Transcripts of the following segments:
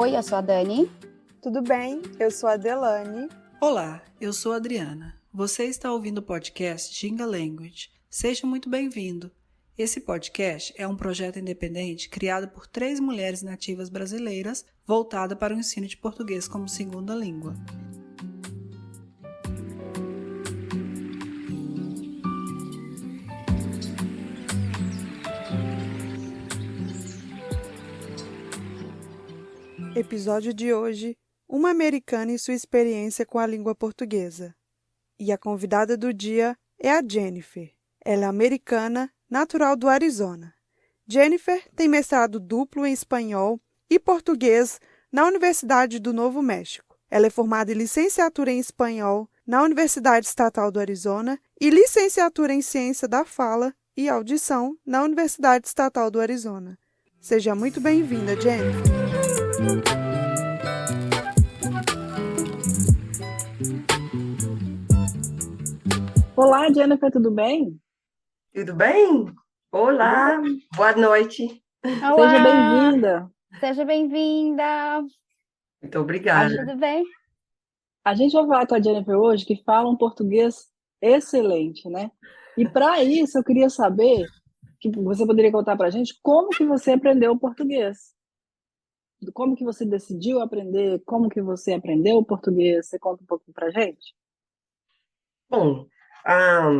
Oi, eu sou a Dani. Tudo bem? Eu sou a Delane. Olá, eu sou a Adriana. Você está ouvindo o podcast Ginga Language. Seja muito bem-vindo. Esse podcast é um projeto independente criado por 3 mulheres nativas brasileiras voltada para o ensino de português como segunda língua. Episódio de hoje: uma americana e sua experiência com a língua portuguesa. E a convidada do dia é a Jennifer. Ela é americana, natural do Arizona. Jennifer tem mestrado duplo em espanhol e português na Universidade do Novo México. Ela é formada em licenciatura em espanhol na Universidade Estatal do Arizona e licenciatura em ciência da fala e audição na Universidade Estatal do Arizona. Seja muito bem-vinda, Jennifer. Olá, Jennifer, tudo bem? Tudo bem? Olá, boa noite. Olá! Seja bem-vinda. Seja bem-vinda! Muito obrigada. Tudo bem? A gente vai falar com a Jennifer hoje, que fala um português excelente, né? E para isso, eu queria saber, que você poderia contar para a gente, como que você aprendeu o português? Como que você decidiu aprender? Como que você aprendeu o português? Você conta um pouquinho para a gente? Bom,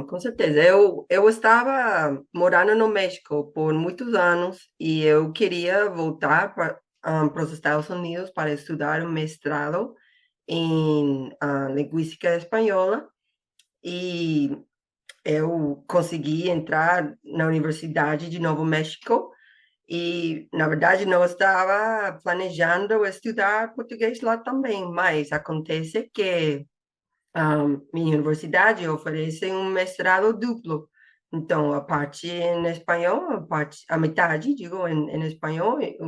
com certeza. Eu estava morando no México por muitos anos e eu queria voltar para os Estados Unidos para estudar um mestrado em linguística espanhola e eu consegui entrar na Universidade de Novo México. E, na verdade, não estava planejando estudar português lá também, mas acontece que minha universidade oferece um mestrado duplo. Então, a parte em espanhol, a metade, digo, em espanhol, e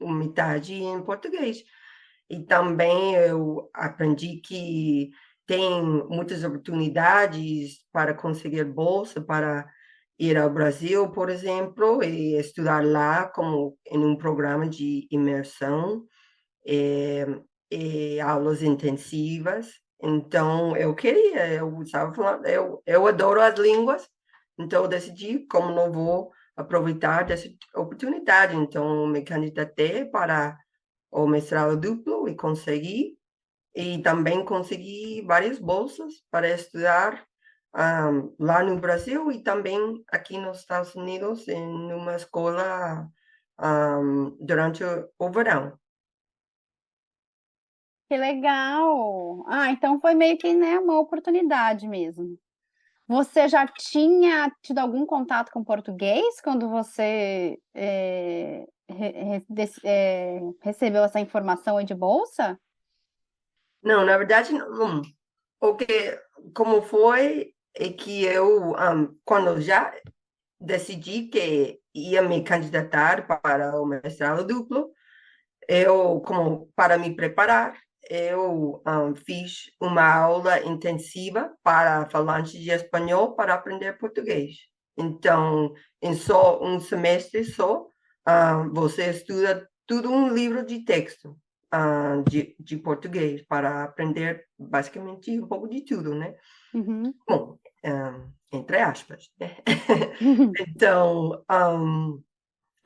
metade em português. E também eu aprendi que tem muitas oportunidades para conseguir bolsa para ir ao Brasil, por exemplo, e estudar lá como em um programa de imersão e aulas intensivas. Então, eu estava falando, eu adoro as línguas, então eu decidi como não vou aproveitar dessa oportunidade. Então, me candidatei para o mestrado duplo e consegui. E também consegui várias bolsas para estudar lá no Brasil e também aqui nos Estados Unidos em uma escola durante o verão. Que legal! Então foi meio que, né, uma oportunidade mesmo. Você já tinha tido algum contato com português quando você recebeu essa informação aí de bolsa? Não, na verdade, não. O que, como foi, é que eu, quando já decidi que ia me candidatar para o mestrado duplo, como para me preparar, eu fiz uma aula intensiva para falantes de espanhol para aprender português. Então, em só um semestre você estuda tudo um livro de texto de português para aprender basicamente um pouco de tudo, né? Uhum. Bom, entre aspas, né? Então,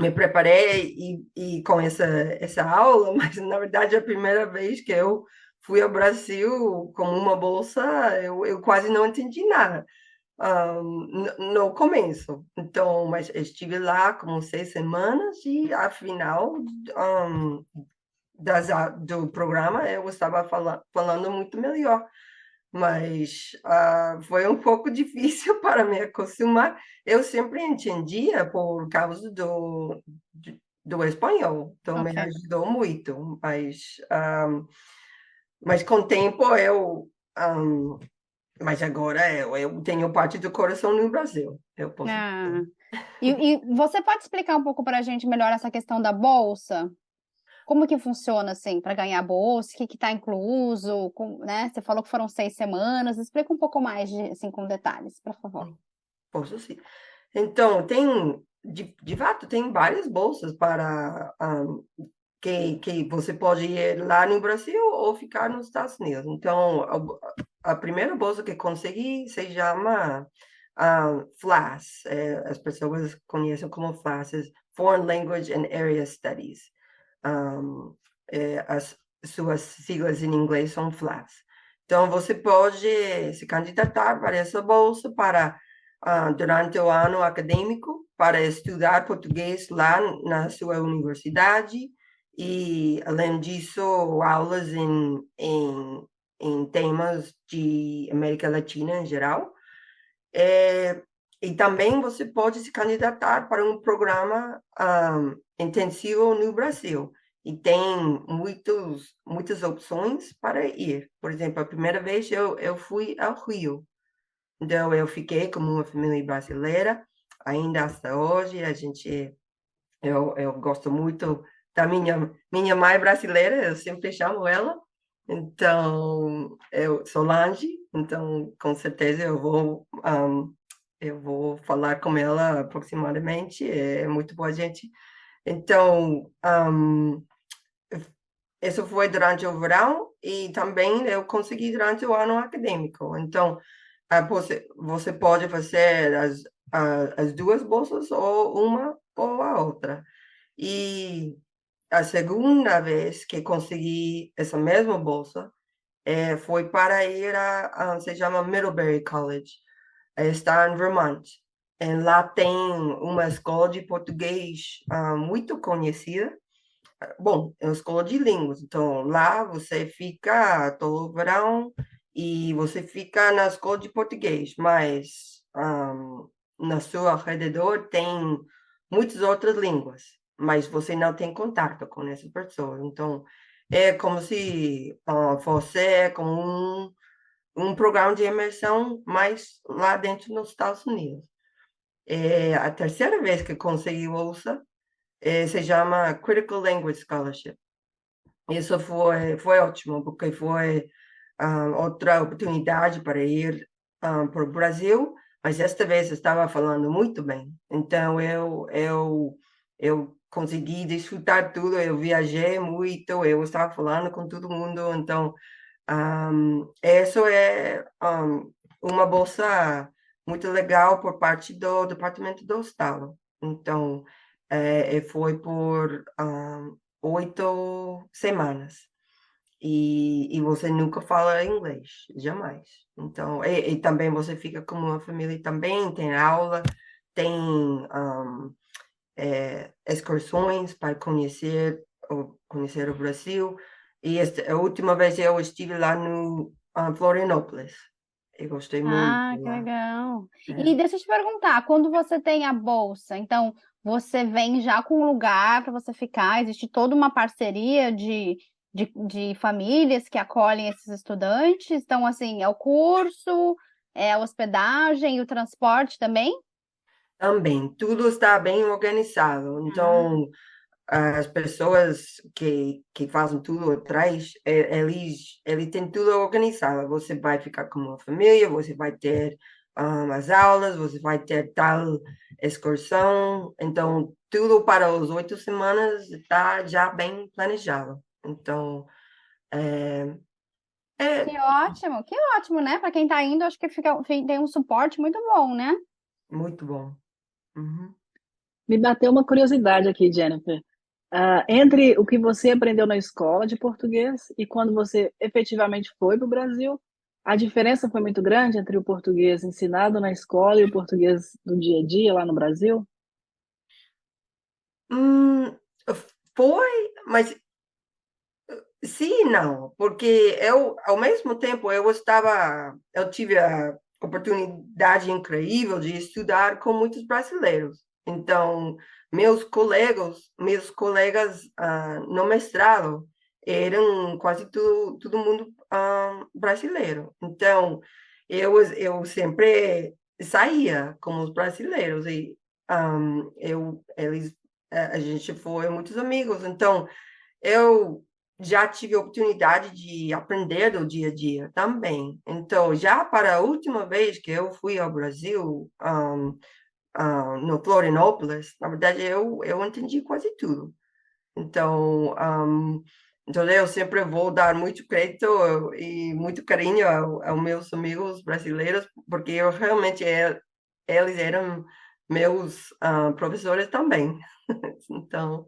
me preparei e com essa aula, mas na verdade a primeira vez que eu fui ao Brasil com uma bolsa, eu quase não entendi nada no começo. Então, mas estive lá como 6 semanas e afinal do programa eu estava falando muito melhor. Mas foi um pouco difícil para me acostumar. Eu sempre entendia por causa do espanhol, então me Ok. ajudou muito. Mas com o tempo mas agora eu tenho parte do coração no Brasil. Eu posso. E você pode explicar um pouco para a gente melhor essa questão da bolsa? Como que funciona, assim, para ganhar bolsa? O que está incluso? Né? Você falou que foram 6 semanas. Explica um pouco mais, assim, com detalhes, por favor. Posso sim. Então, de fato, tem várias bolsas para que você pode ir lá no Brasil ou ficar nos Estados Unidos. Então, a primeira bolsa que consegui se chama FLAS. As pessoas conhecem como FLAS, Foreign Language and Area Studies. As suas siglas em inglês são FLAS. Então, você pode se candidatar para essa bolsa para durante o ano acadêmico para estudar português lá na sua universidade e, além disso, aulas em temas de América Latina em geral. E também você pode se candidatar para um programa intensivo no Brasil. E tem muitas opções para ir. Por exemplo, a primeira vez eu fui ao Rio. Então, eu fiquei como uma família brasileira, ainda até hoje. Eu gosto muito da minha mãe brasileira, eu sempre chamo ela. Então, Solange, então, com certeza eu vou falar com ela aproximadamente, é muito boa gente. Então, isso foi durante o verão e também eu consegui durante o ano acadêmico. Então, você pode fazer as duas bolsas, ou uma ou a outra. E a segunda vez que consegui essa mesma bolsa foi para ir se chama Middlebury College, está em Vermont. E lá tem uma escola de português muito conhecida. Bom, é uma escola de línguas, então lá você fica todo o verão e você fica na escola de português, mas na sua redor tem muitas outras línguas, mas você não tem contato com essas pessoas. Então, é como se fosse como um programa de imersão, mas lá dentro nos Estados Unidos. É a terceira vez que consegui bolsa, se chama Critical Language Scholarship. Isso foi ótimo, porque foi outra oportunidade para ir para o Brasil, mas esta vez eu estava falando muito bem. Então, eu consegui desfrutar tudo, eu viajei muito, eu estava falando com todo mundo. Então, isso é uma bolsa muito legal por parte do Departamento do Estado. Então, foi por 8 semanas. E você nunca fala inglês, jamais. Então, e também você fica como uma família também, tem aula, tem excursões para conhecer o Brasil. E a última vez eu estive lá no Florianópolis. Eu gostei muito Ah, que lá. legal. E deixa eu te perguntar, quando você tem a bolsa, então você vem já com um lugar para você ficar? Existe toda uma parceria de famílias que acolhem esses estudantes? Então, assim, é o curso, é a hospedagem e o transporte também? Também, tudo está bem organizado. Ah, Então, as pessoas que fazem tudo atrás, eles têm tudo organizado. Você vai ficar com uma família, você vai ter as aulas, você vai ter tal excursão. Então, tudo para as 8 semanas está já bem planejado. Então, é, é que ótimo, né? Para quem está indo, acho que tem um suporte muito bom, né? muito bom. Uhum. Me bateu uma curiosidade aqui, Jennifer. Entre o que você aprendeu na escola de português e quando você efetivamente foi para o Brasil, a diferença foi muito grande entre o português ensinado na escola e o português do dia a dia lá no Brasil? Hum, foi, mas sim, e não, porque ao mesmo tempo, eu tive a oportunidade incrível de estudar com muitos brasileiros. Então, meus colegas no mestrado eram quase todo mundo brasileiro. Então, eu sempre saía com os brasileiros e a gente foi muitos amigos. Então, eu já tive a oportunidade de aprender do dia a dia também. Então, já para a última vez que eu fui ao Brasil, no Florianópolis, na verdade, eu entendi quase tudo. Então, então eu sempre vou dar muito crédito e muito carinho aos meus amigos brasileiros, porque eu realmente eles eram meus professores também. Então,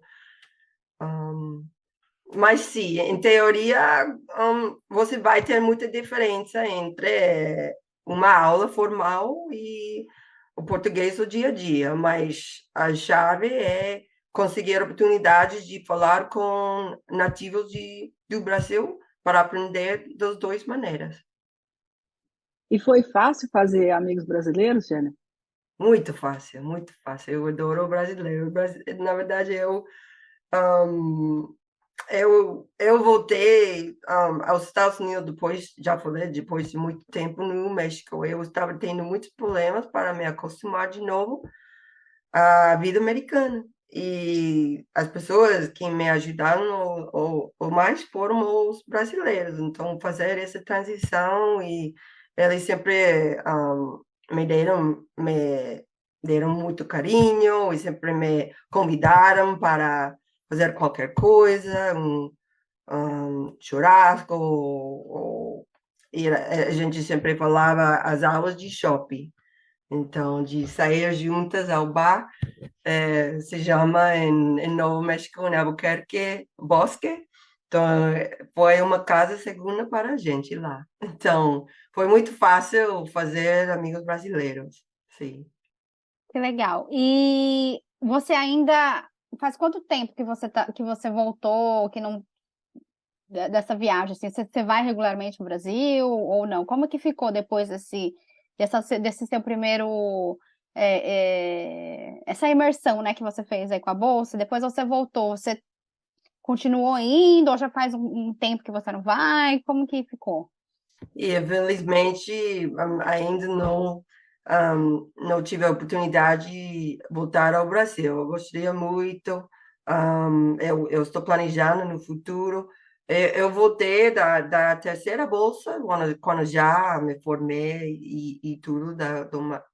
mas sim, em teoria, você vai ter muita diferença entre uma aula formal e o português do dia a dia, mas a chave é conseguir oportunidades de falar com nativos do Brasil para aprender das duas maneiras. E foi fácil fazer amigos brasileiros, Jennifer? Muito fácil, muito fácil. Eu adoro o brasileiro. Na verdade, um, eu voltei aos Estados Unidos depois, já falei, depois de muito tempo no México. Eu estava tendo muitos problemas para me acostumar de novo à vida americana. E as pessoas que me ajudaram o mais foram os brasileiros. Então, fazer essa transição e eles sempre me deram muito carinho e sempre me convidaram para fazer qualquer coisa, churrasco, e a gente sempre falava as aulas de shopping. Então, de sair juntas ao bar, se chama em Novo México, em Albuquerque, Bosque. Então, foi uma casa segunda para a gente lá. Então, foi muito fácil fazer amigos brasileiros, sim. Que legal. E você ainda faz quanto tempo que que você voltou, que não dessa viagem, assim, você vai regularmente no Brasil ou não? Como que ficou depois desse seu primeiro essa imersão, né, que você fez aí com a bolsa? Depois você voltou, você continuou indo ou já faz um tempo que você não vai? Como que ficou? E, infelizmente, ainda não tive a oportunidade de voltar ao Brasil. Eu gostaria muito, eu estou planejando no futuro. Eu voltei da terceira bolsa, quando já me formei e tudo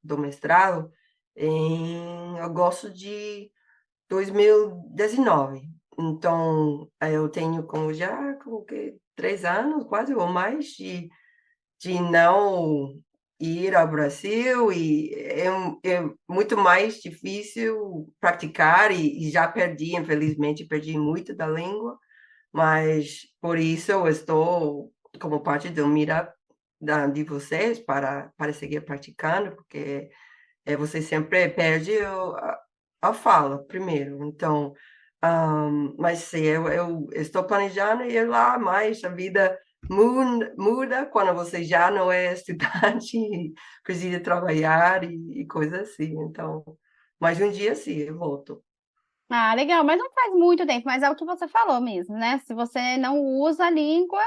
do mestrado, em agosto de 2019. Então, eu tenho como que 3 anos, quase ou mais, de não ir ao Brasil e é muito mais difícil praticar e já perdi, infelizmente, perdi muito da língua, mas por isso eu estou como parte do Meetup de vocês para seguir praticando, porque você sempre perde a fala primeiro. Então, mas sim, eu estou planejando ir lá, mas a vida muda quando você já não é estudante e precisa trabalhar e coisas assim. Então, mas um dia sim, eu volto. Ah, legal, mas não faz muito tempo, mas é o que você falou mesmo, né? Se você não usa a língua,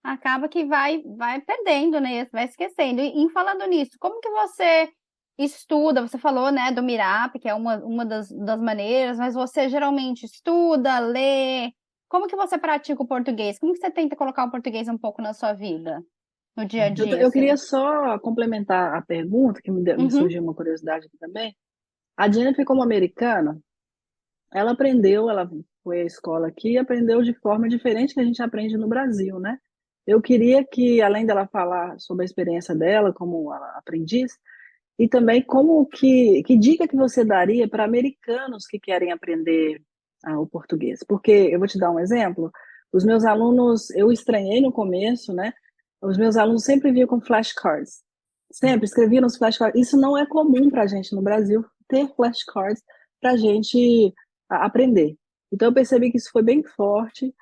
acaba que vai perdendo, né? Vai esquecendo. E falando nisso, como que você estuda? Você falou, né, do Mirap, que é uma das maneiras, mas você geralmente estuda, lê. Como que você pratica o português? Como que você tenta colocar o português um pouco na sua vida, no dia a dia, Eu queria assim? só complementar a pergunta, que me Uhum. surgiu uma curiosidade aqui também. A Jennifer, como americana, ela foi à escola aqui e aprendeu de forma diferente que a gente aprende no Brasil, né? Eu queria que, além dela falar sobre a experiência dela como aprendiz, e também que dica que você daria para americanos que querem aprender o português? Porque eu vou te dar um exemplo. Os meus alunos, eu estranhei no começo, né? Os meus alunos sempre vinham com flashcards. Sempre escreviam nos flashcards. Isso não é comum para a gente no Brasil, ter flashcards para a gente aprender. Então eu percebi que isso foi bem forte.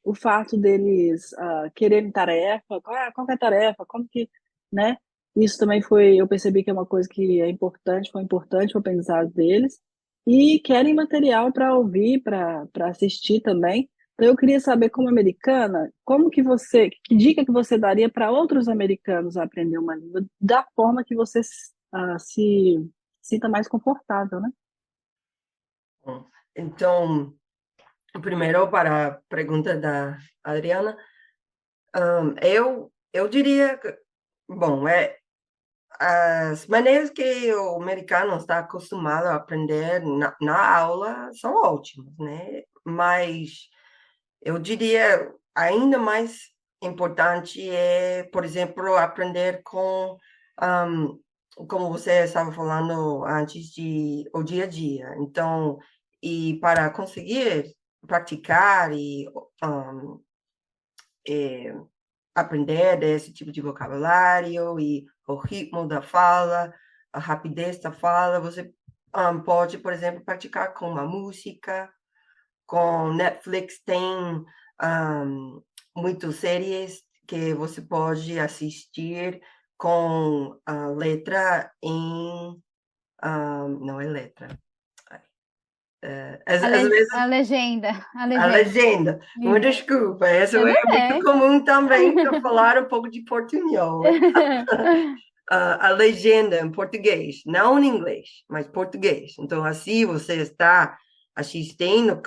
O fato deles quererem tarefa, qual que é a tarefa, como que, né? Isso também eu percebi que é uma coisa que é importante, foi importante para o aprendizado deles. E querem material para ouvir, para assistir também. Então eu queria saber, como americana, que dica que você daria para outros americanos a aprender uma língua da forma que você se sinta mais confortável, né? Então, primeiro, para a pergunta da Adriana, eu diria que, bom, as maneiras que o americano está acostumado a aprender na aula são ótimas, né? Mas eu diria ainda mais importante é, por exemplo, aprender como você estava falando antes, o dia a dia. Então, e para conseguir praticar e aprender esse tipo de vocabulário e o ritmo da fala, a rapidez da fala, você pode, por exemplo, praticar com uma música. Com Netflix tem muitas séries que você pode assistir com a letra em... não é letra. Às vezes, A legenda, a a legenda. legenda. Uma Isso. desculpa, essa Tudo é muito bem. comum também para falar um pouco de portunhol. A legenda em português, não em inglês, mas português. Então, assim você está assistindo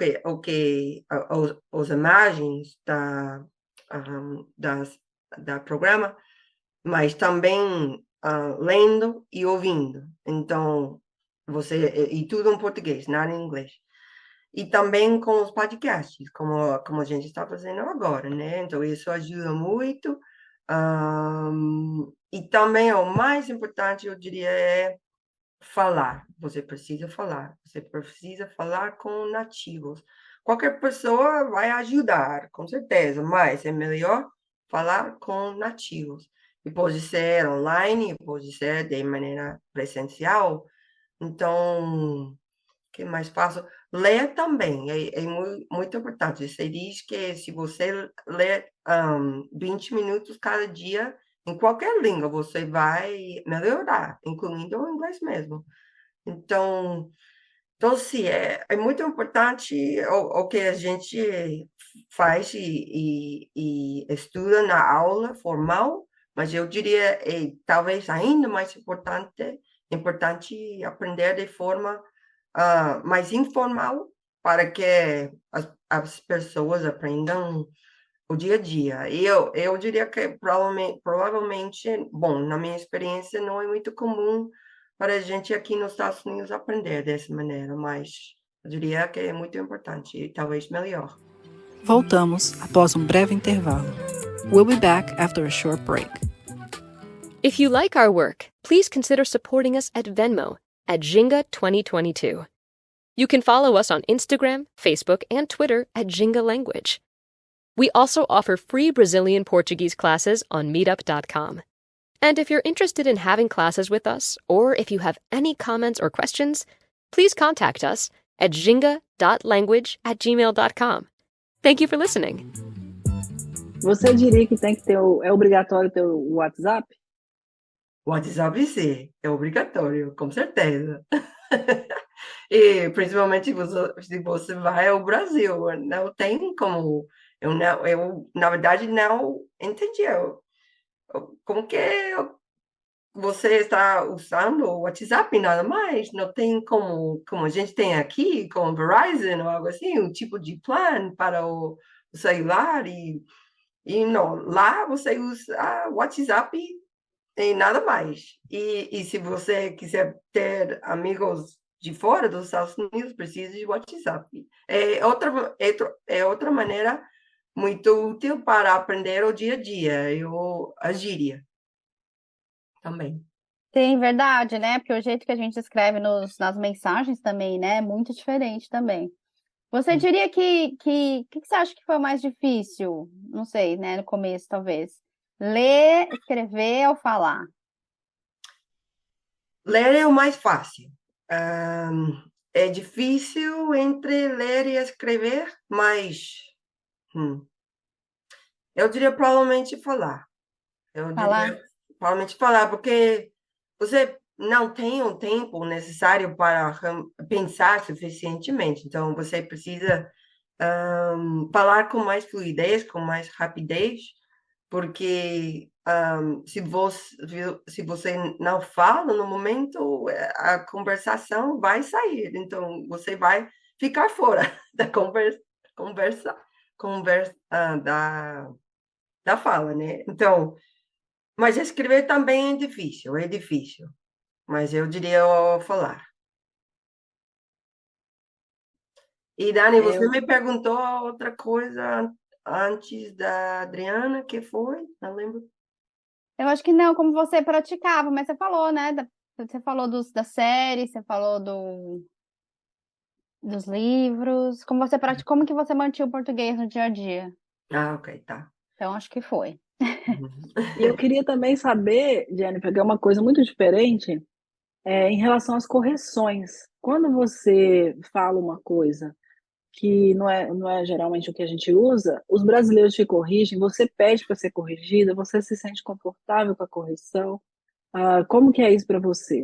as imagens da programa, mas também lendo e ouvindo. Então, e tudo em português, nada em inglês. E também com os podcasts, como a gente está fazendo agora, né? Então, isso ajuda muito. E também o mais importante, eu diria, é falar. Você precisa falar. Você precisa falar com nativos. Qualquer pessoa vai ajudar, com certeza, mas é melhor falar com nativos. E pode ser online, pode ser de maneira presencial. Então, que mais faço? Ler também é muito importante. Você diz que se você ler 20 minutos cada dia, em qualquer língua, você vai melhorar, incluindo o inglês mesmo. Então sim, é muito importante o que a gente faz e estuda na aula formal, mas eu diria, talvez ainda mais importante aprender de forma mais informal para que as pessoas aprendam o dia a dia. E eu diria que provavelmente, bom, na minha experiência, não é muito comum para a gente aqui nos Estados Unidos aprender dessa maneira, mas eu diria que é muito importante e talvez melhor. Voltamos após um breve intervalo. We'll be back after a short break. If you like our work, please consider supporting us at Venmo at Jinga 2022. You can follow us on Instagram, Facebook, and Twitter at Jinga Language. We also offer free Brazilian Portuguese classes on meetup.com. And if you're interested in having classes with us, or if you have any comments or questions, please contact us at jinga.language@gmail.com. Thank you for listening. Você diria que tem que ter é obrigatório ter o WhatsApp? O WhatsApp, sim, é obrigatório, com certeza. E principalmente se você vai ao Brasil, não tem como... Eu, na verdade, não entendi como que você está usando o WhatsApp nada mais. Não tem como a gente tem aqui, com o Verizon ou algo assim, um tipo de plano para o celular. E não, lá você usa o WhatsApp e nada mais. E se você quiser ter amigos de fora dos Estados Unidos, precisa de WhatsApp. É outra maneira muito útil para aprender o dia a dia, a gíria também. Sim, verdade, né? Porque o jeito que a gente escreve nas mensagens também, né? É muito diferente também. Você diria que você acha que foi o mais difícil? Não sei, né? No começo, talvez. Ler, escrever ou falar? Ler é o mais fácil. É difícil entre ler e escrever, mas eu diria provavelmente falar. Eu Falar? diria provavelmente falar, porque você não tem o tempo necessário para pensar suficientemente. Então, você precisa falar com mais fluidez, com mais rapidez, porque se você não fala no momento, a conversação vai sair. Então, você vai ficar fora da conversa da fala, né? Então, Mas escrever também é difícil. Mas eu diria falar. E Dani, você Eu, me perguntou outra coisa antes da Adriana, que foi? Não lembro. Eu acho que não, como você praticava, mas você falou, né? Você falou da série, você falou dos livros, como que você mantinha o português no dia a dia. Ah, ok, tá. Então, acho que foi. Uhum. e eu queria também saber, Jennifer, que é uma coisa muito diferente, em relação às correções. Quando você fala uma coisa que não é geralmente o que a gente usa, os brasileiros te corrigem, você pede para ser corrigida, você se sente confortável com a correção. Como que é isso para você?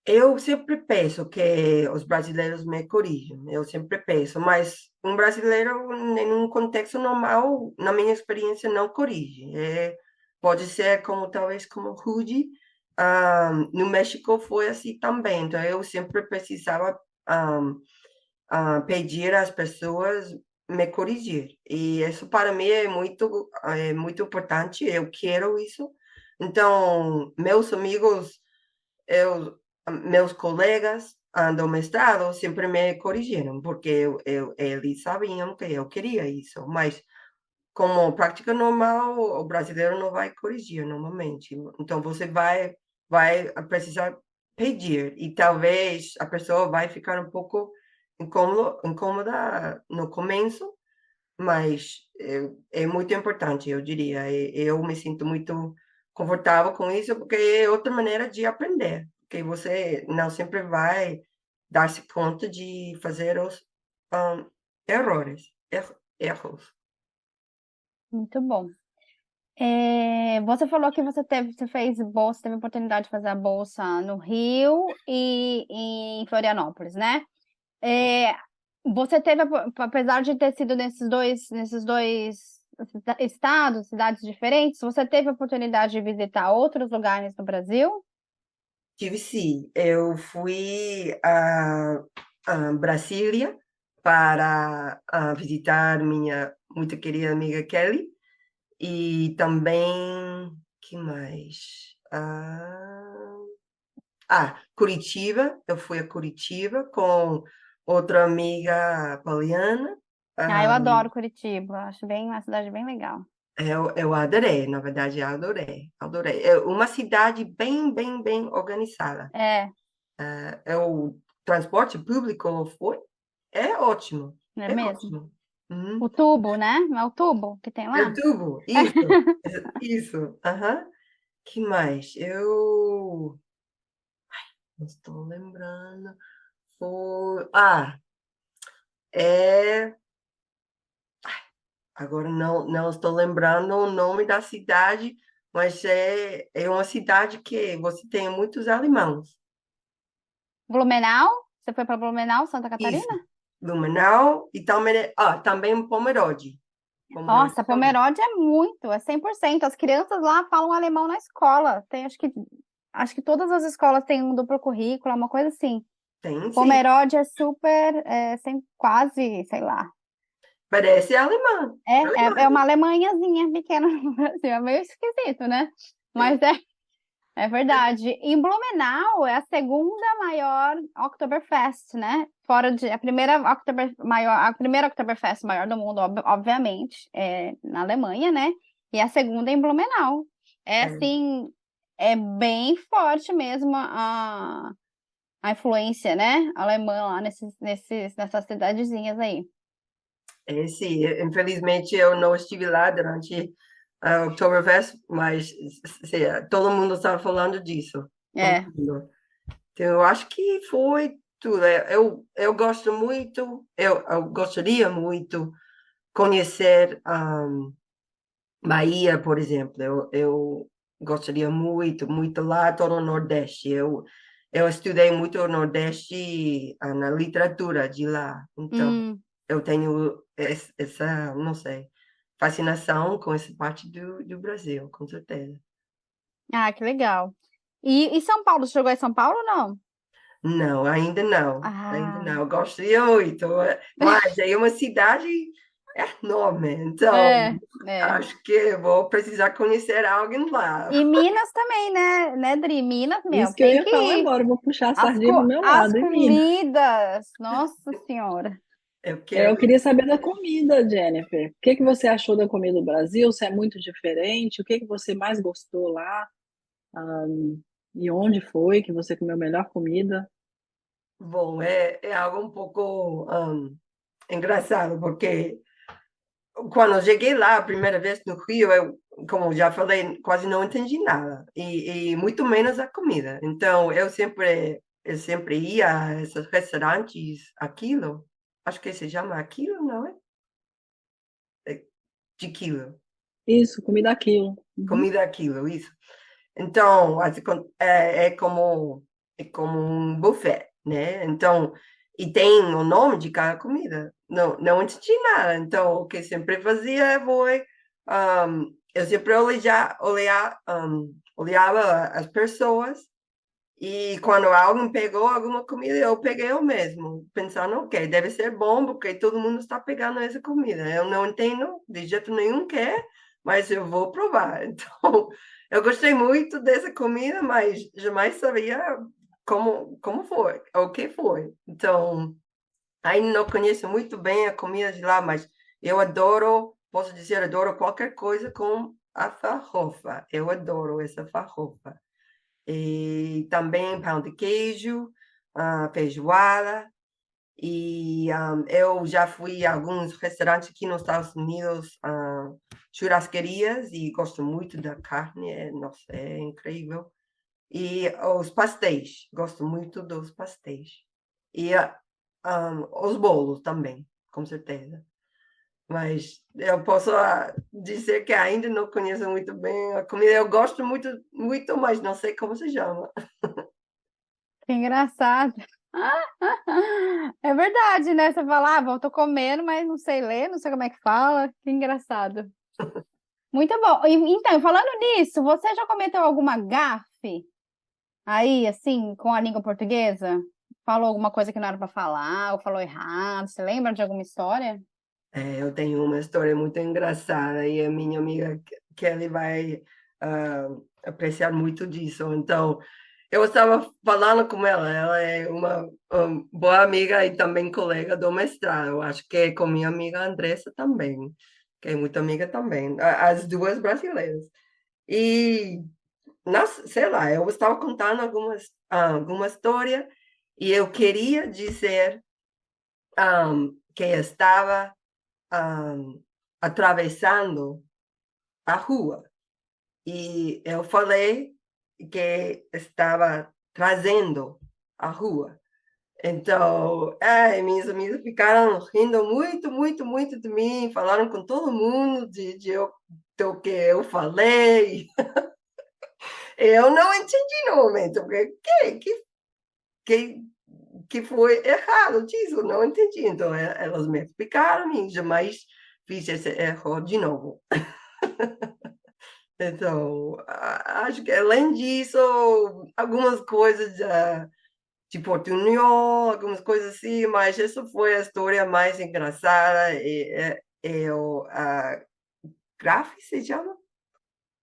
Eu sempre peço que os brasileiros me corrijam, eu sempre peço, mas um brasileiro, em um contexto normal, na minha experiência, não corrige. Pode ser como, talvez, como rude. No México foi assim também, então eu sempre precisava pedir às pessoas me corrigir. E isso para mim é muito importante, eu quero isso. Então, meus amigos eu, meus colegas do mestrado sempre me corrigiram, porque eles sabiam que eu queria isso, mas como prática normal, o brasileiro não vai corrigir normalmente. Então, você vai precisar pedir, e talvez a pessoa vai ficar um pouco incômoda no começo, mas é muito importante, eu diria. Eu me sinto muito confortável com isso, porque é outra maneira de aprender, porque você não sempre vai dar-se conta de fazer os errores, erros. Muito bom. Você falou que você fez bolsa, teve a oportunidade de fazer a bolsa no Rio e em Florianópolis, né? É, Você teve, apesar de ter sido nesses dois estados, cidades diferentes, você teve a oportunidade de visitar outros lugares no Brasil? Tive sim, eu fui a Brasília para visitar minha muito querida amiga Kelly. E também, que mais? Curitiba. Eu fui a Curitiba com outra amiga Poliana. Ah, eu Ah, adoro Curitiba, acho bem uma cidade bem legal. eu adorei, na verdade, eu adorei, adorei. É uma cidade bem, bem, bem organizada. É, O transporte público é ótimo, não é é mesmo? ótimo. Uhum. O tubo, né? Não é o tubo que tem É lá? tudo, isso, aham. Que mais? Eu não estou lembrando. Foi. É. Agora não estou lembrando o nome da cidade, mas é uma cidade que você tem muitos alemães. Blumenau? Você foi para Blumenau, Santa Isso. Catarina? Blumenau e também Pomerode. Pomerode Nossa, também. Pomerode é muito, é 100%. As crianças lá falam alemão na escola. Acho que todas as escolas têm um duplo currículo, uma coisa assim. Tem, sim. Pomerode é super, quase, sei lá. Parece alemã. É uma Alemanhazinha pequena no Brasil, é meio esquisito, né? Mas é verdade. Em Blumenau é a segunda maior Oktoberfest, né? A primeira Oktoberfest maior do mundo, obviamente, é na Alemanha, né? E a segunda é em Blumenau. É É, assim, é bem forte mesmo a influência, né? Alemã lá nessas cidadezinhas aí. sim. Infelizmente, eu não estive lá durante a Oktoberfest, mas todo mundo estava falando disso. Todo É. mundo. Então, eu acho que foi tudo. Eu gosto muito, eu gostaria muito conhecer Bahia, por exemplo. Eu gostaria muito, muito lá, todo o Nordeste. Eu estudei muito o Nordeste na literatura de lá. Então, Hum. eu tenho essa, não sei, fascinação com essa parte do Brasil, com certeza. Ah, que legal. E São Paulo, você jogou em São Paulo ou não? Não, ainda não. Ainda Ah, não. Eu gostaria muito. Mas é uma cidade. enorme. Então, É. acho que vou precisar conhecer alguém lá. E Minas também, né, Dri? Minas, Isso meu, que eu tem ia que falar ir. agora, eu vou puxar a sardinha pro meu As lado, em Minas. comidas, nossa senhora. Eu Eu quero. queria saber da comida, Jennifer. O que que você achou da comida do Brasil? Se é muito diferente? O que que você mais gostou lá? E onde foi que você comeu a melhor comida? Bom, é algo um pouco engraçado, porque quando eu cheguei lá a primeira vez no Rio, eu, como já falei, quase não entendi nada, e muito menos a comida. Então, eu sempre ia a esses restaurantes, aquilo, acho que se chama aquilo, não é? De quilo, Isso, comida aquilo. Uhum. comida aquilo, isso. Então, é como um buffet, né? Então, e tem o nome de cada comida. Não entendi nada. Então, o que sempre fazia foi, eu sempre olhava as pessoas e quando alguém pegou alguma comida, eu peguei eu mesmo, pensando, ok, deve ser bom porque todo mundo está pegando essa comida. Eu não entendo de jeito nenhum que é, mas eu vou provar. Então, eu gostei muito dessa comida, mas jamais sabia como foi, o que foi. Então, ainda não conheço muito bem a comida de lá, mas eu adoro, posso dizer, adoro qualquer coisa com a farofa. Eu adoro essa farofa. E também pão de queijo, feijoada. E eu já fui a alguns restaurantes aqui nos Estados Unidos, churrasquerias, e gosto muito da carne, nossa, é incrível. E os pastéis, gosto muito dos pastéis. E os bolos também, com certeza. Mas eu posso dizer que ainda não conheço muito bem a comida. Eu gosto muito, muito, mas não sei como se chama. Que engraçado. É verdade, né? Você fala, eu tô comendo, mas não sei ler, não sei como é que fala. Que engraçado. Muito bom. Então, falando nisso, você já cometeu alguma gafe aí, assim, com a língua portuguesa? Falou alguma coisa que não era para falar, ou falou errado? Você lembra de alguma história? Eu tenho uma história muito engraçada e a minha amiga Kelly vai apreciar muito disso. Então, eu estava falando com ela é uma boa amiga e também colega do mestrado. Eu acho que é com minha amiga Andressa também, que é muito amiga também, as duas brasileiras. E, sei lá, eu estava contando alguma história e eu queria dizer que estava atravessando a rua. E eu falei que estava trazendo a rua. Então, minhas amigas ficaram rindo muito, muito, muito de mim, falaram com todo mundo do que eu falei. Eu não entendi no momento, porque que, que foi errado disso, não entendi. Então, elas me explicaram e jamais fiz esse erro de novo. Então, acho que além disso, algumas coisas de portunhol, algumas coisas assim, mas essa foi a história mais engraçada. A Grafe se chama?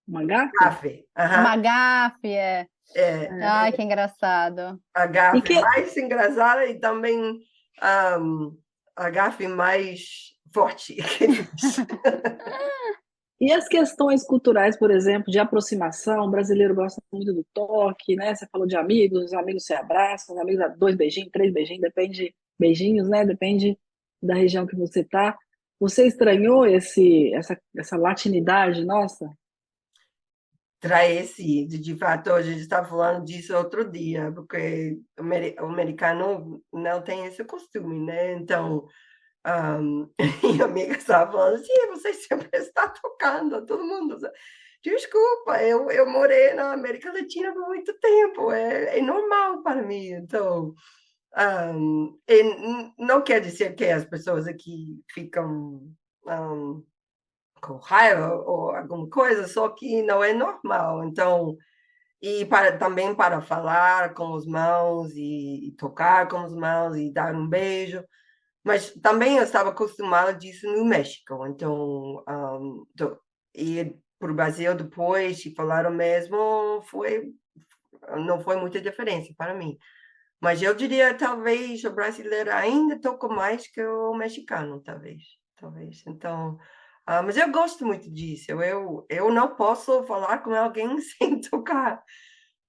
Uma gafe? Gafe. Uma Aham. gafe, é. É, Ai, que engraçado. a E gafe que, mais engraçada e também a gafe mais forte. e as questões culturais, por exemplo, de aproximação, o brasileiro gosta muito do toque, né? Você falou de amigos, os amigos se abraçam, os amigos dão 2 beijinhos, 3 beijinhos, depende, beijinhos, né? Depende da região que você tá. Você estranhou essa latinidade nossa? Traesse, de fato, a gente estava falando disso outro dia, porque o americano não tem esse costume, né? Então, minha amiga estava falando assim, você sempre está tocando, todo mundo. Desculpa, eu morei na América Latina por muito tempo, é normal para mim. Então, não quer dizer que as pessoas aqui ficam com raiva ou alguma coisa, só que não é normal. Então, e também para falar com as mãos e tocar com as mãos e dar um beijo. Mas também eu estava acostumada disso no México, então ir para o Brasil depois e falar o mesmo não foi muita diferença para mim. Mas eu diria, talvez, o brasileiro ainda toca mais que o mexicano, talvez. Então, mas eu gosto muito disso. Eu não posso falar com alguém sem tocar.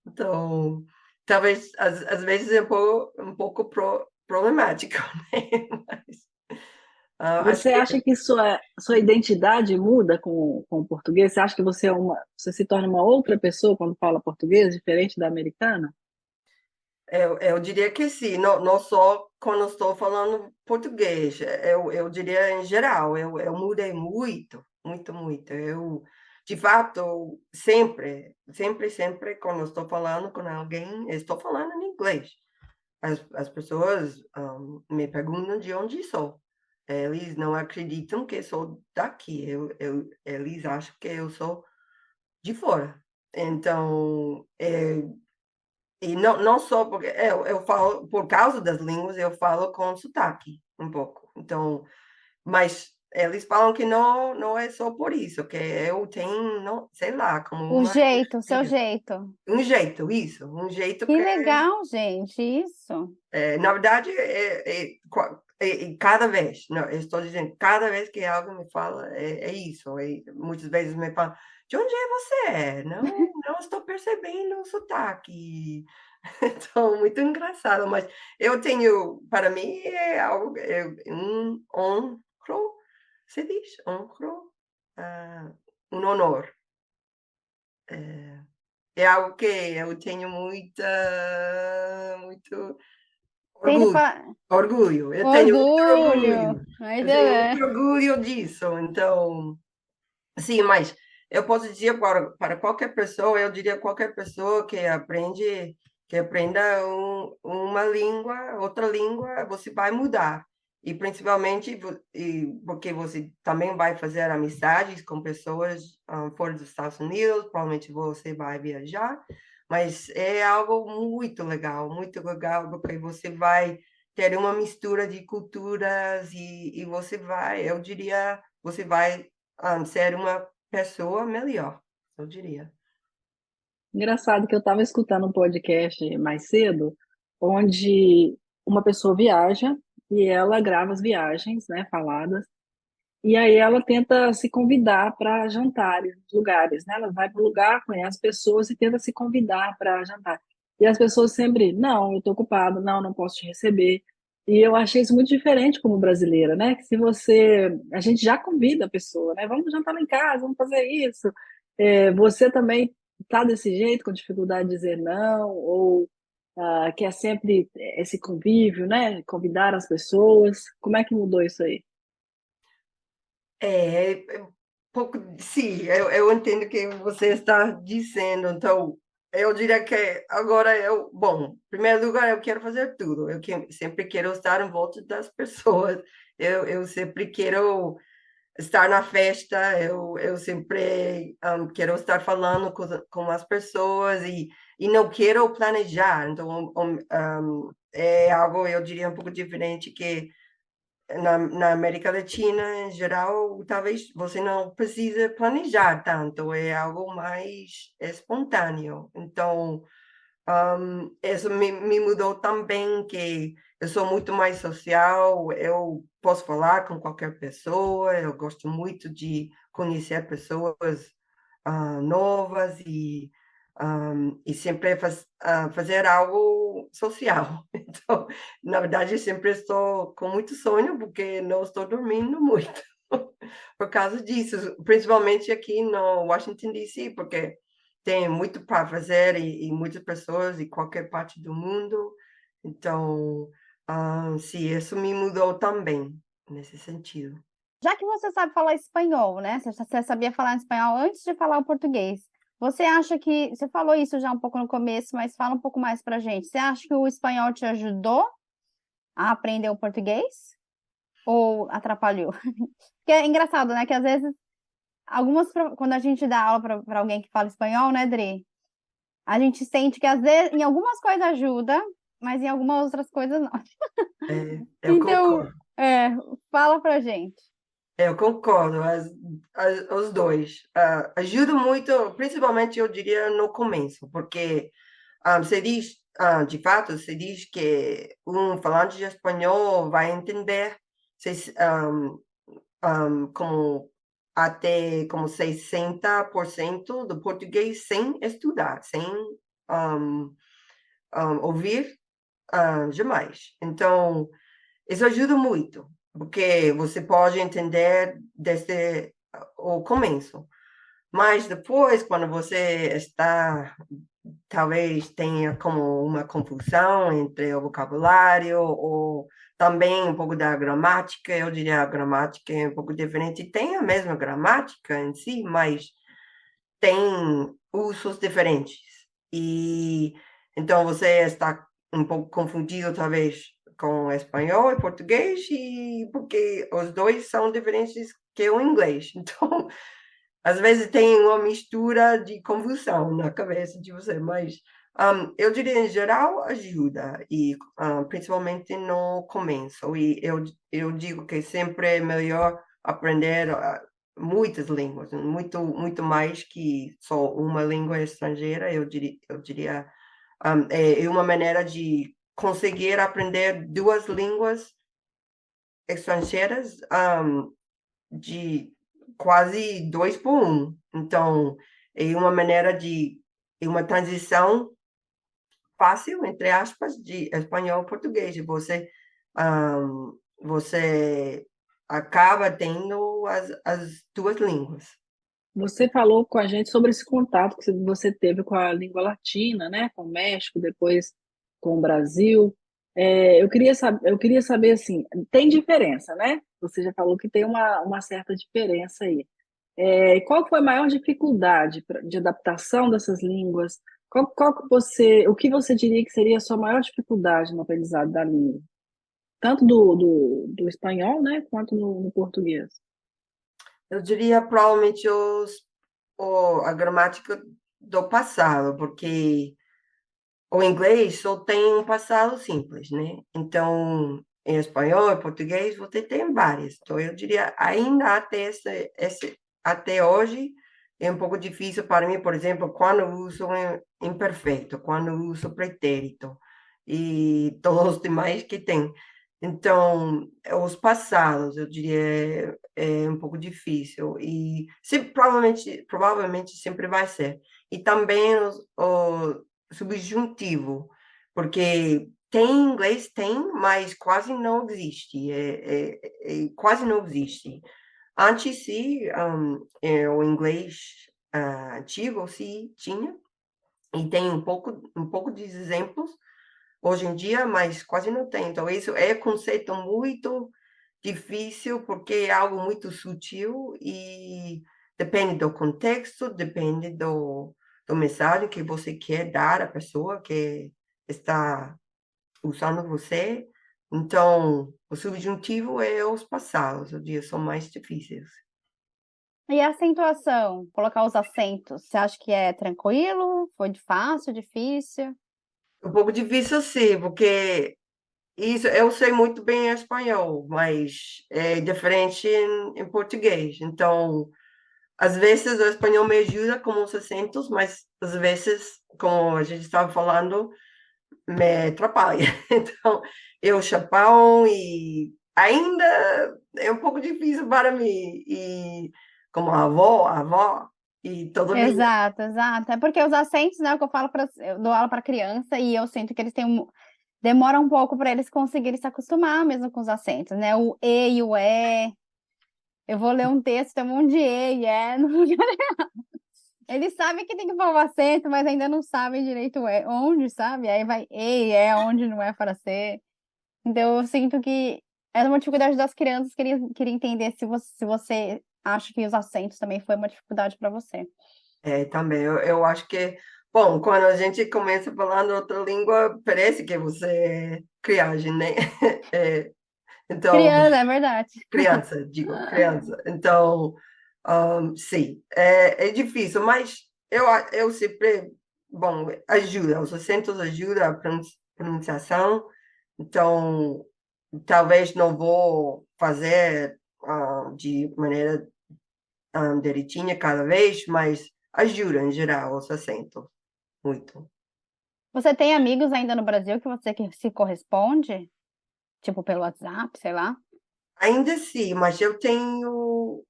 Então, talvez, às vezes, é um pouco problemático, né? Mas, acho Você que acha que sua identidade muda com o português? Você acha que você se torna uma outra pessoa quando fala português, diferente da americana? eu diria que sim, não só quando estou falando português, eu diria em geral, eu mudei muito, muito, muito. De fato, sempre, quando estou falando com alguém, estou falando em inglês. As pessoas me perguntam de onde sou. Eles não acreditam que sou daqui, eles acham que eu sou de fora. Então, e não só porque eu falo, por causa das línguas, eu falo com sotaque um pouco. Então, mas eles falam que não é só por isso, que eu tenho, não, sei lá, como O uma jeito, o seu jeito. um jeito Que que, legal, gente, isso. na verdade, cada vez, não, eu estou dizendo, cada vez que alguém me fala, é isso. Muitas vezes me falam, de onde é você? Não estou percebendo o sotaque. Então, muito engraçado, mas eu tenho, para mim, é algo, um honro, se diz, honro, ah, um honor. É algo que eu tenho muito Tem que orgulho, falar. orgulho, eu tenho muito Orgulho. orgulho, Mas eu tenho é. muito orgulho disso, então, sim, mas eu posso dizer para qualquer pessoa, eu diria qualquer pessoa que aprenda uma língua, outra língua, você vai mudar. E principalmente porque você também vai fazer amizades com pessoas fora dos Estados Unidos, provavelmente você vai viajar, mas é algo muito legal, porque você vai ter uma mistura de culturas e eu diria, você vai ser uma pessoa melhor, eu diria. Engraçado que eu estava escutando um podcast mais cedo, onde uma pessoa viaja e ela grava as viagens, né, faladas, e aí ela tenta se convidar para jantares, nos lugares, né? Ela vai para o lugar, conhece pessoas e tenta se convidar para jantar. E as pessoas sempre, não, eu estou ocupada, não posso te receber. E eu achei isso muito diferente como brasileira, né? Que se a gente já convida a pessoa, né? Vamos jantar lá em casa, vamos fazer isso. Você também tá desse jeito, com dificuldade de dizer não, ou quer sempre esse convívio, né? Convidar as pessoas. Como é que mudou isso aí? Pouco, sim, eu entendo o que você está dizendo, então eu diria que agora bom, em primeiro lugar, eu quero fazer tudo, sempre quero estar em volta das pessoas, eu sempre quero estar na festa, eu sempre quero estar falando com as pessoas e não quero planejar. Então, é algo, eu diria, um pouco diferente que na América Latina, em geral, talvez você não precise planejar tanto, é algo mais espontâneo. Então, isso me mudou também, que eu sou muito mais social, eu posso falar com qualquer pessoa, eu gosto muito de conhecer pessoas novas e sempre fazer algo social. Então, na verdade, sempre estou com muito sonho, porque não estou dormindo muito por causa disso, principalmente aqui no Washington, D.C., porque tem muito para fazer e muitas pessoas de qualquer parte do mundo. Então, sim, isso me mudou também, nesse sentido. Já que você sabe falar espanhol, né? Você sabia falar espanhol antes de falar o português. Você acha que. Você falou isso já um pouco no começo, mas fala um pouco mais pra gente. Você acha que o espanhol te ajudou a aprender o português? Ou atrapalhou? Porque é engraçado, né? Que às vezes, quando a gente dá aula para alguém que fala espanhol, né, Dri? A gente sente que às vezes em algumas coisas ajuda, mas em algumas outras coisas não. Eu Então, concordo. É, fala pra gente. Eu concordo, os dois. Ajuda muito, principalmente eu diria no começo, porque você diz, de fato, você diz que um falante de espanhol vai entender se- como até como 60% do português sem estudar, sem um, ouvir jamais. Então, isso ajuda muito, porque você pode entender desde o começo. Mas depois, quando você está, talvez tenha como uma confusão entre o vocabulário ou também um pouco da gramática, eu diria a gramática é um pouco diferente. Tem a mesma gramática em si, mas tem usos diferentes. E então você está um pouco confundido, talvez, com espanhol e português, e porque os dois são diferentes que o inglês. Então, às vezes tem uma mistura de confusão na cabeça de você, mas eu diria, em geral, ajuda, e principalmente no começo. E eu digo que sempre é melhor aprender muitas línguas, muito mais que só uma língua estrangeira, eu diria, é uma maneira de conseguir aprender duas línguas estrangeiras, de quase dois por um. Então, é uma maneira de é uma transição fácil, entre aspas, de espanhol para português. E você acaba tendo as duas línguas. Você falou com a gente sobre esse contato que você teve com a língua latina, né? Com o México, depois com o Brasil. Eu queria saber, assim, tem diferença, né? Você já falou que tem uma certa diferença aí. Qual foi a maior dificuldade de adaptação dessas línguas? O que você diria que seria a sua maior dificuldade no aprendizado da língua? Tanto do espanhol, né? Quanto no português. Eu diria provavelmente a gramática do passado, porque o inglês só tem um passado simples, né? Então, em espanhol e português, você tem várias. Então, eu diria, ainda até até hoje, é um pouco difícil para mim, por exemplo, quando uso imperfeito, quando uso pretérito e todos os demais que tem. Então, os passados, eu diria, é um pouco difícil e provavelmente sempre vai ser. E também o subjuntivo, porque tem em inglês, tem, mas quase não existe, quase não existe. Antes, sim, o inglês antigo, sim, tinha, e tem um pouco de exemplos hoje em dia, mas quase não tem. Então, isso é um conceito muito difícil, porque é algo muito sutil e depende do contexto, depende do mensagem que você quer dar à pessoa que está usando você. Então, o subjuntivo é os passados, os dias são mais difíceis. E a acentuação? Colocar os acentos. Você acha que é tranquilo? Foi fácil, difícil? Um pouco difícil, sim, porque isso eu sei muito bem espanhol, mas é diferente em português. Então, às vezes o espanhol me ajuda com os acentos, mas às vezes, como a gente estava falando, me atrapalha. Então, eu chapão e ainda é um pouco difícil para mim. E como a avó, e todo mundo. Exato, exato. É porque os acentos, né, o que eu falo eu dou aula para criança e eu sinto que eles têm demora um pouco para eles conseguirem se acostumar mesmo com os acentos, né? O e e o é. Eu vou ler um texto, tem um monte de e e é. Eles sabem que tem que pôr o acento, mas ainda não sabem direito onde, sabe? Aí vai e é onde não é para ser. Então eu sinto que é uma dificuldade das crianças, queria entender se você acha que os acentos também foi uma dificuldade para você. Também, eu acho que, bom, quando a gente começa falando outra língua, parece que você é criagem, né? É, então, Criança, é verdade. criança, digo, criança. Então, sim, é difícil, mas eu sempre, bom, ajuda, os acentos ajudam a pronunciação, então talvez não vou fazer de maneira direitinha cada vez, mas ajuda em geral os acentos, muito. Você tem amigos ainda no Brasil que você que se corresponde? Tipo pelo WhatsApp, sei lá? Ainda sim, mas eu tenho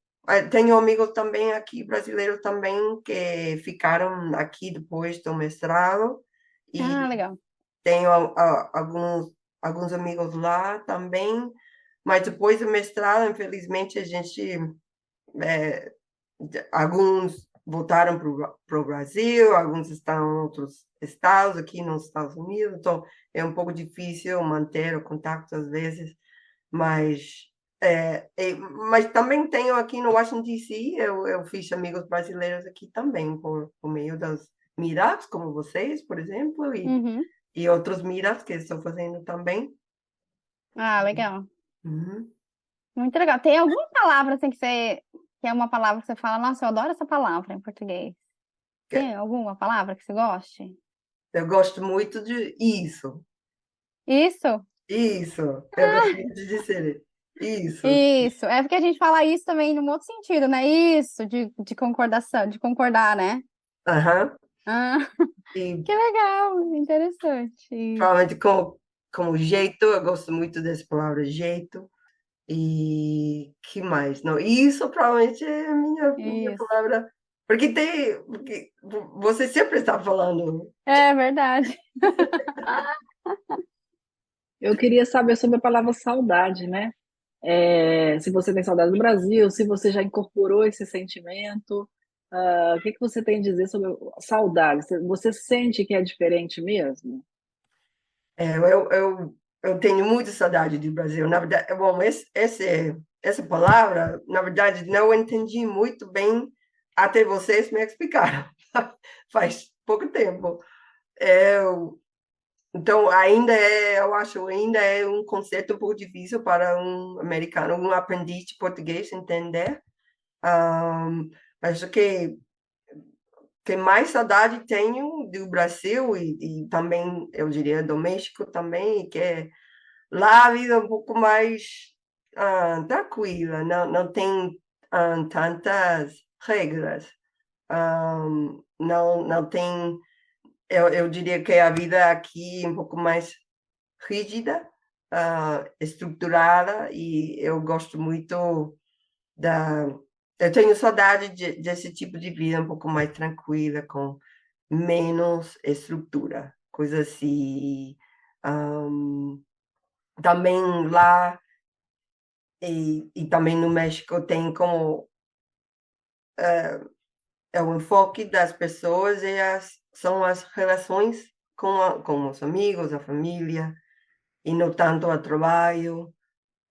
amigos também aqui, brasileiros também, que ficaram aqui depois do mestrado, Ah, e legal. tenho alguns amigos lá também, mas depois do mestrado, infelizmente, é, alguns voltaram para o Brasil, alguns estão em outros estados, aqui nos Estados Unidos, então é um pouco difícil manter o contato às vezes, mas, mas também tenho aqui no Washington, D.C., eu fiz amigos brasileiros aqui também, por meio das meetups, como vocês, por exemplo, Uhum. e outros meetups que estou fazendo também. Ah, legal. Uhum. Muito legal. Tem alguma palavra assim que é uma palavra que você fala, nossa, eu adoro essa palavra em português. Tem alguma palavra que você goste? Eu gosto muito de isso, Isso? eu gosto muito de dizer isso. Isso. É porque a gente fala isso também num outro sentido, né? Isso, de concordação, de concordar, né? Aham. Ah, E que legal, interessante. Isso. provavelmente como jeito, eu gosto muito dessa palavra jeito. E que mais? Não, isso provavelmente é a minha Isso. palavra. Porque você sempre está falando. É verdade. Eu queria saber sobre a palavra saudade, né? Se você tem saudade do Brasil, se você já incorporou esse sentimento, o que que você tem a dizer sobre saudade? Você sente que é diferente mesmo? Eu tenho muita saudade do Brasil. Na verdade, bom, essa palavra, na verdade, não entendi muito bem até vocês me explicaram. Faz pouco tempo. Eu, então, eu acho, ainda é um conceito um pouco difícil para um americano, um aprendiz de português entender. Mas o que mais saudade tenho do Brasil e também, eu diria, do México também, que é lá a vida é um pouco mais tranquila, não tem tantas regras, não tem, eu diria que a vida aqui é um pouco mais rígida, estruturada, e eu gosto muito da. Eu tenho saudade desse tipo de vida um pouco mais tranquila, com menos estrutura, coisa assim. Ahn, Também lá e também no México tem como o enfoque das pessoas são as relações com os amigos, a família, e não tanto o trabalho.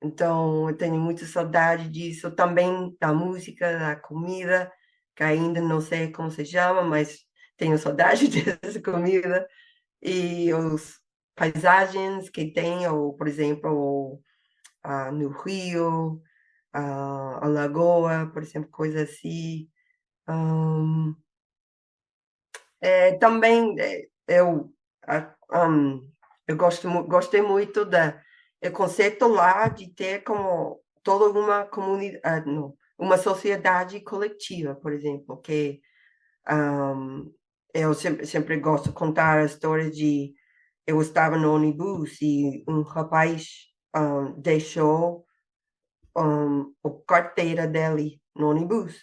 Então, eu tenho muita saudade disso, também da música, da comida, que ainda não sei como se chama, mas tenho saudade dessa comida, e os paisagens que tem, ou, por exemplo, no Rio, a Lagoa, por exemplo, coisa assim. Hum, também eu gostei muito do conceito lá de ter como toda uma comunidade, não, uma sociedade coletiva, por exemplo, que hum, eu sempre gosto de contar a história de eu estava no ônibus e um rapaz deixou a carteira dele no ônibus.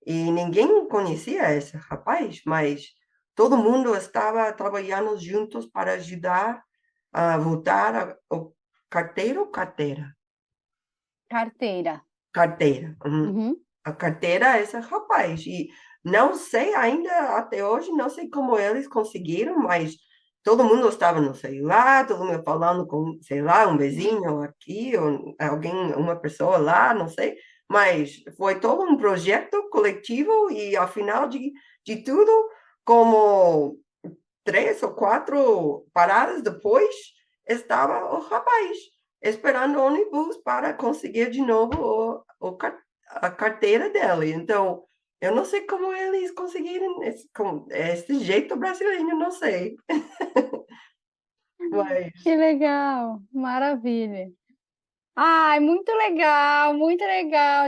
E ninguém conhecia esse rapaz, mas todo mundo estava trabalhando juntos para ajudar a voltar o carteiro ou carteira? Carteira. Carteira. Uhum. A carteira é esse rapaz. E não sei ainda, até hoje, não sei como eles conseguiram, mas todo mundo estava no celular, todo mundo falando com, sei lá, um vizinho aqui, ou alguém, uma pessoa lá, não sei. Mas foi todo um projeto coletivo e, ao final de tudo, como 3 ou 4 paradas depois, estava o rapaz esperando o ônibus para conseguir de novo a carteira dele. Então, eu não sei como eles conseguiram esse jeito brasileiro, não sei. Mas, Que legal, maravilha. Ai, muito legal,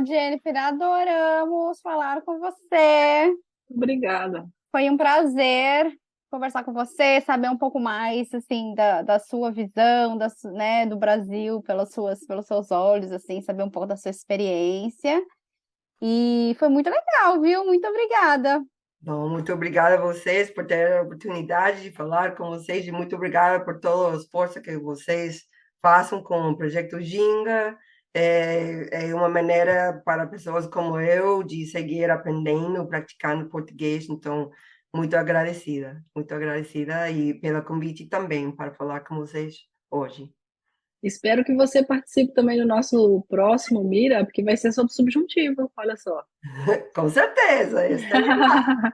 Jennifer. Adoramos falar com você. Obrigada. Foi um prazer conversar com você, saber um pouco mais, assim, da sua visão, né, do Brasil, pelos seus olhos, assim, saber um pouco da sua experiência. E foi muito legal, viu? Muito obrigada. Bom, muito obrigada a vocês por ter a oportunidade de falar com vocês e muito obrigada por todo o esforço que vocês façam com o Projeto Ginga. É uma maneira para pessoas como eu de seguir aprendendo, praticando português. Então, muito agradecida e pelo convite também para falar com vocês hoje. Espero que você participe também do nosso próximo Mira, porque vai ser sobre subjuntivo, olha só. Com certeza, estarei lá.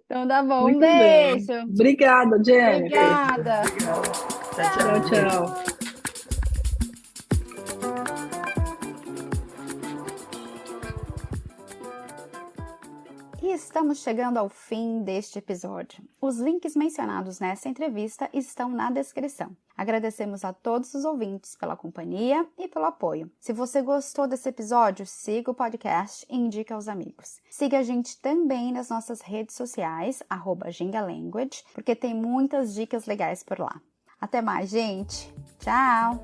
Então tá bom, Muito um bem. beijo. Obrigada, Jennifer. Obrigada. Tchau, Tchau. E estamos chegando ao fim deste episódio. Os links mencionados nessa entrevista estão na descrição. Agradecemos a todos os ouvintes pela companhia e pelo apoio. Se você gostou desse episódio, siga o podcast e indique aos amigos. Siga a gente também nas nossas redes sociais, @gingalanguage, porque tem muitas dicas legais por lá. Até mais, gente! Tchau!